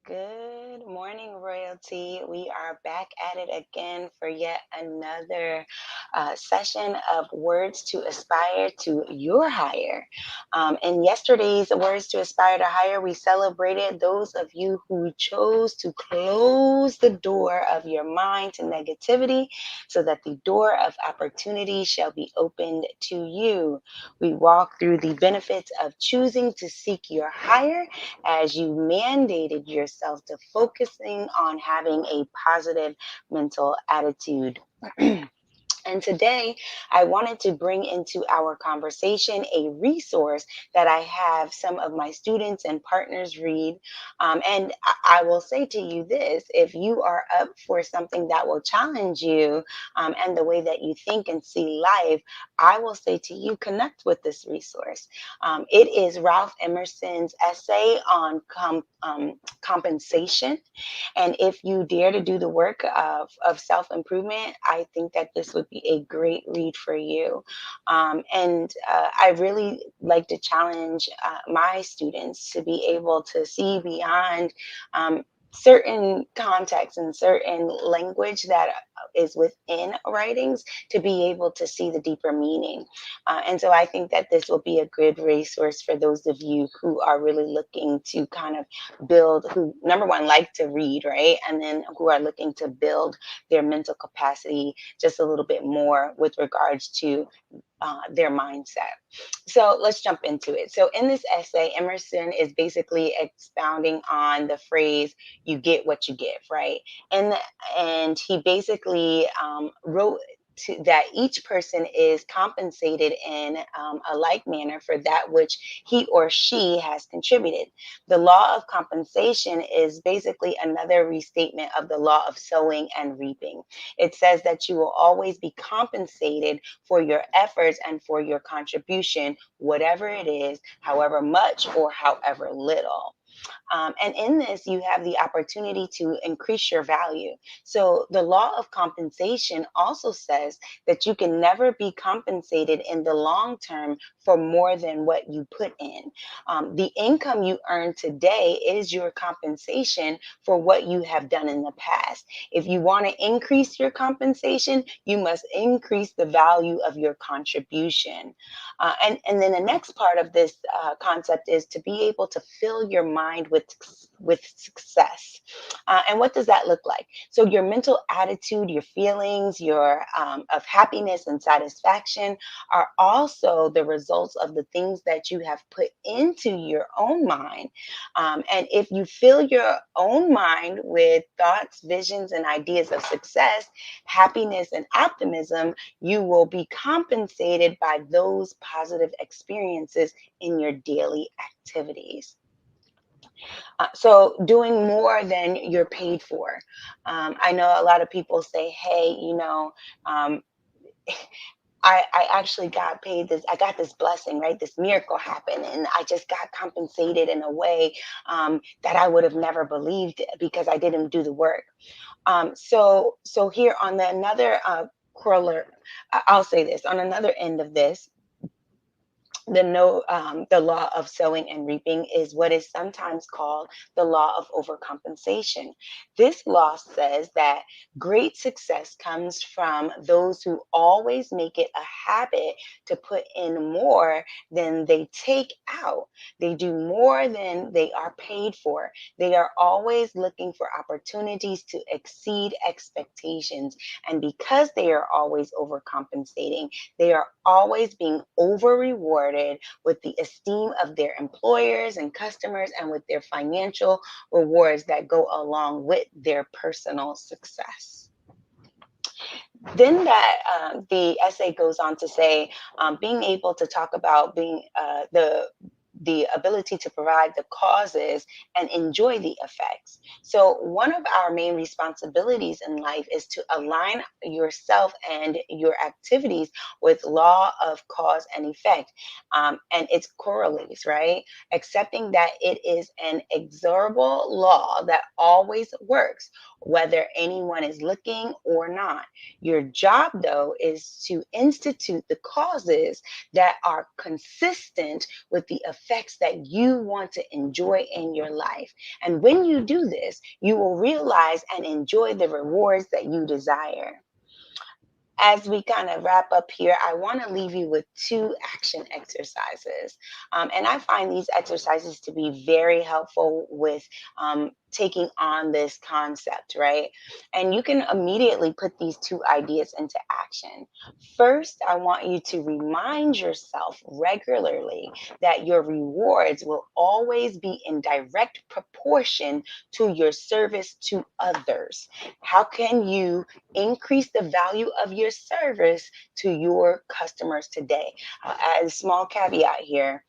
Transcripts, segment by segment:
Good morning, royalty. We are back at it again for yet another session of Words to Aspire to Your Higher. In yesterday's Words to Aspire to Higher, we celebrated those of you who chose to close the door of your mind to negativity so that the door of opportunity shall be opened to you. We walked through the benefits of choosing to seek your higher as you mandated yourself to focusing on having a positive mental attitude. And today, I wanted to bring into our conversation a resource that I have some of my students and partners read. And I will say to you this: if you are up for something that will challenge you and the way that you think and see life, I will say to you, connect with this resource. It is Ralph Emerson's essay on compensation. And if you dare to do the work of self improvement, I think that this would be a great read for you. And I really like to challenge my students to be able to see beyond. Certain context and certain language that is within writings to be able to see the deeper meaning. And so I think that this will be a good resource for those of you who are really looking to kind of build, who number one like to read, right, and then who are looking to build their mental capacity just a little bit more with regards to their mindset. So let's jump into it. So in this essay, Emerson is basically expounding on the phrase "you get what you give," right? And he basically wrote that each person is compensated in a like manner for that which he or she has contributed. The law of compensation is basically another restatement of the law of sowing and reaping. It says that you will always be compensated for your efforts and for your contribution, whatever it is, however much or however little. And in this, you have the opportunity to increase your value. So, the law of compensation also says that you can never be compensated in the long term for more than what you put in. The income you earn today is your compensation for what you have done in the past. If you want to increase your compensation, you must increase the value of your contribution. And then the next part of this concept is to be able to fill your mind with success. And what does that look like? So your mental attitude, your feelings, your of happiness and satisfaction are also the results of the things that you have put into your own mind. And if you fill your own mind with thoughts, visions, and ideas of success, happiness, and optimism, you will be compensated by those positive experiences in your daily activities. So, doing more than you're paid for. I know a lot of people say, hey, um, I actually got paid this, I got this blessing, right? This miracle happened, and I just got compensated in a way that I would have never believed because I didn't do the work. So here on the another corollary, I'll say this on another end of this, the no the law of sowing and reaping is what is sometimes called the law of overcompensation. This law says that great success comes from those who always make it a habit to put in more than they take out. They do more than they are paid for. They are always looking for opportunities to exceed expectations, and because they are always overcompensating, they are always being over rewarded with the esteem of their employers and customers and with their financial rewards that go along with their personal success. Then the essay goes on to say, being able to talk about being the ability to provide the causes and enjoy the effects. So one of our main responsibilities in life is to align yourself and your activities with law of cause and effect, and its correlates, right? Accepting that it is an exorable law that always works, whether anyone is looking or not. Your job, though, is to institute the causes that are consistent with the effects that you want to enjoy in your life. And when you do this, you will realize and enjoy the rewards that you desire. As we kind of wrap up here, I want to leave you with two action exercises. And I find these exercises to be very helpful with taking on this concept, right? And you can immediately put these two ideas into action. First, I want you to remind yourself regularly that your rewards will always be in direct proportion to your service to others. How can you increase the value of your service to your customers today? As a small caveat here,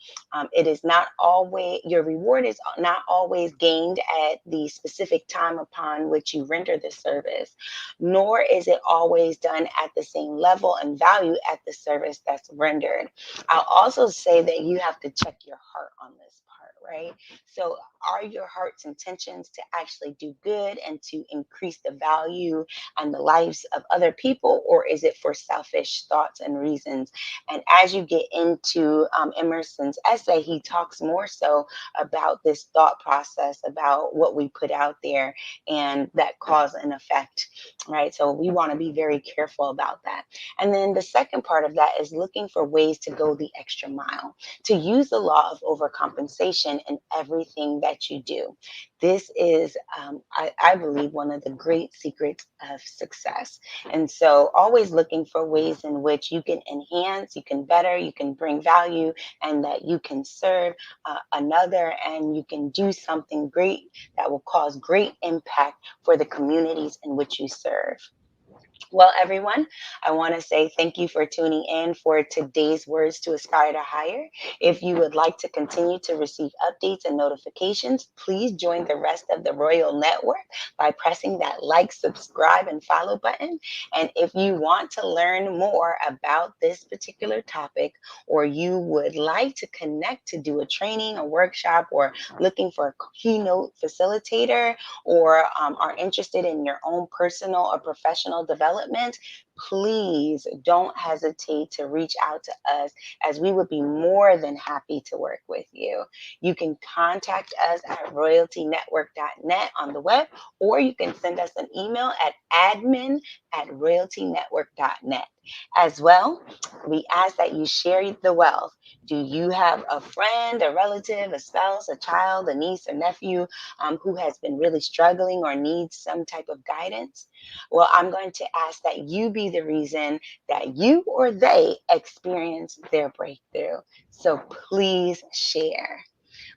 it is not always, your reward is not always gained at the specific time upon which you render the service, nor is it always done at the same level and value at the service that's rendered. I'll also say that you have to check your heart on this part, right? So, are your heart's intentions to actually do good and to increase the value and the lives of other people, or is it for selfish thoughts and reasons? And as you get into Emerson's essay, he talks more so about this thought process, about what we put out there and that cause and effect, right? So we want to be very careful about that. And then the second part of that is looking for ways to go the extra mile, to use the law of overcompensation in everything that you do. This is, I believe, one of the great secrets of success. And so, always looking for ways in which you can enhance, you can better, you can bring value, and that you can serve another, and you can do something great that will cause great impact for the communities in which you serve. Well, everyone, I want to say thank you for tuning in for today's Words to Aspire to Higher. If you would like to continue to receive updates and notifications, please join the rest of the Royal Network by pressing that like, subscribe, and follow button. And if you want to learn more about this particular topic, or you would like to connect to do a training, a workshop, or looking for a keynote facilitator, or are interested in your own personal or professional development, please don't hesitate to reach out to us, as we would be more than happy to work with you. You can contact us at royaltynetwork.net on the web, or you can send us an email at admin@royaltynetwork.net. As well, we ask that you share the wealth. Do you have a friend, a relative, a spouse, a child, a niece, or nephew who has been really struggling or needs some type of guidance? Well, I'm going to ask that you be the reason that you or they experience their breakthrough. So please share.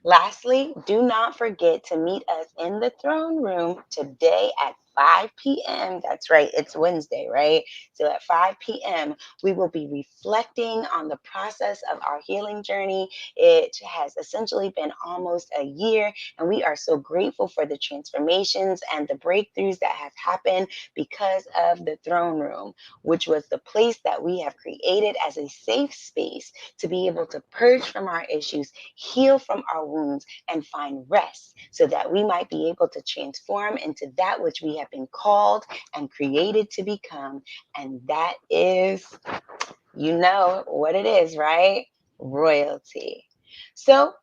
Lastly, do not forget to meet us in the throne room today at 5 p.m. That's right, it's Wednesday, right? So at 5 p.m., we will be reflecting on the process of our healing journey. It has essentially been almost a year, and we are so grateful for the transformations and the breakthroughs that have happened because of the throne room, which was the place that we have created as a safe space to be able to purge from our issues, heal from our wounds, and find rest, so that we might be able to transform into that which we have been called and created to become. And that is, you know what it is, right? Royalty. So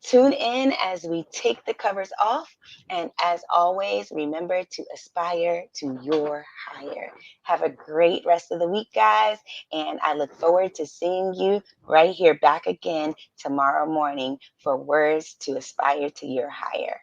tune in as we take the covers off. And as always, remember to aspire to your higher. Have a great rest of the week, guys. And I look forward to seeing you right here back again tomorrow morning for Words to Aspire to Your Higher.